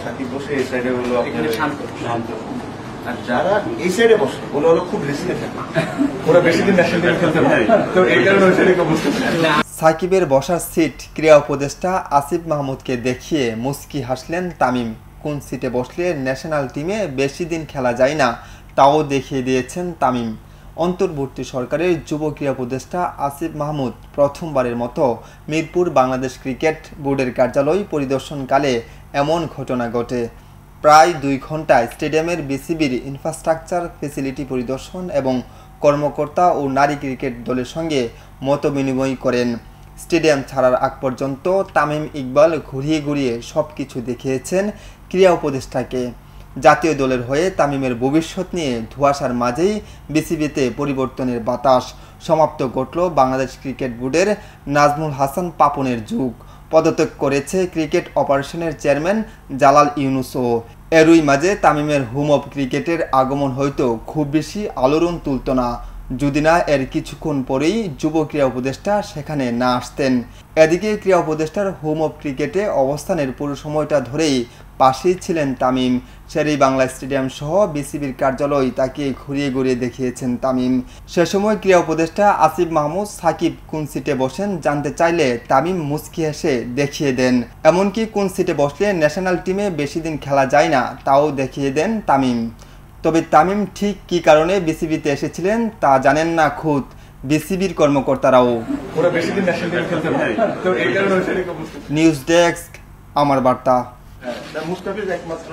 সাকিব বসে এই সাইডে হলো শান্ত শান্ত, আর যারা এই সাইডে বসে ওরা হলো খুব রিস্কে থাকে, ওরা বেশি দিন ন্যাশনাল টিমে খেলতে পারে, তো এই কারণে ওই সাইডে বসতে পারে। সাকিবের বসার সিট ক্রীড়া উপদেষ্টা আসিফ মাহমুদকে দেখিয়ে মুস্কি হাসলেন তামিম। কোন সিটে বসলে ন্যাশনাল টিমে বেশি দিন খেলা যায় না তাও দেখিয়ে দিয়েছেন তামিম। অন্তর্বর্তী সরকারের যুব ক্রীড়া উপদেষ্টা আসিফ মাহমুদ প্রথমবারের মতো মিরপুর বাংলাদেশ ক্রিকেট বোর্ডের কার্যালয় পরিদর্শনকালে এমন ঘটনা ঘটে। প্রায় 2 ঘন্টায় স্টেডিয়ামের বিসিবির ইনফ্রাস্ট্রাকচার ফ্যাসিলিটি পরিদর্শন এবং কর্মকর্তা ও নারী ক্রিকেট দলের সঙ্গে মতবিনিময় করেন। স্টেডিয়াম ছাড়ার আগ পর্যন্ত তামিম ইকবাল ঘুরিয়ে ঘুরিয়ে সব কিছু দেখিয়েছেন ক্রীড়া উপদেষ্টাকে। জাতীয় দলের হয়ে তামিমের ভবিষ্যৎ নিয়ে ধোঁয়াশার মাঝেই বিসিবিতে পরিবর্তনের বাতাস। সমাপ্ত ঘটল বাংলাদেশ ক্রিকেট বোর্ডের নাজমুল হাসান পাপনের যুগ। পদত্যাগ করেছে ক্রিকেট অপারেশনের চেয়ারম্যান জালাল ইউনুসও। এরই মাঝে তামিমের হোম অফ ক্রিকেটের আগমন হয়তো খুব বেশি আলোড়ন তুলত না, যদি না এর কিছুক্ষণ পরেই যুব ক্রীড়া উপদেষ্টা সেখানে না আসতেন। এদিকে ক্রীড়া উপদেষ্টার হোম অফ ক্রিকেটে অবস্থানের পুরো সময়টা ধরেই পাশেই ছিলেন তামিম। শেরেই বাংলা স্টেডিয়াম সহ বিসিবির কার্যালয় তাকে ঘুরিয়ে ঘুরিয়ে দেখিয়েছেন তামিম। সে সময় ক্রীড়া উপদেষ্টা আসিফ মাহমুদ সাকিব কোন সিটে বসেন জানতে চাইলে তামিম মুচকি হেসে দেখিয়ে দেন। এমনকি কোন সিটে বসলে ন্যাশনাল টিমে বেশি দিন খেলা যায় না তাও দেখিয়ে দেন তামিম। তবে তামিম ঠিক কী কারণে বিসিবিতে এসেছিলেন তা জানেন না খুদ বিসিবির কর্মকর্তারাও। নিউজ ডেস্ক, আমার বার্তা। মুস্তাফিজ একমাত্র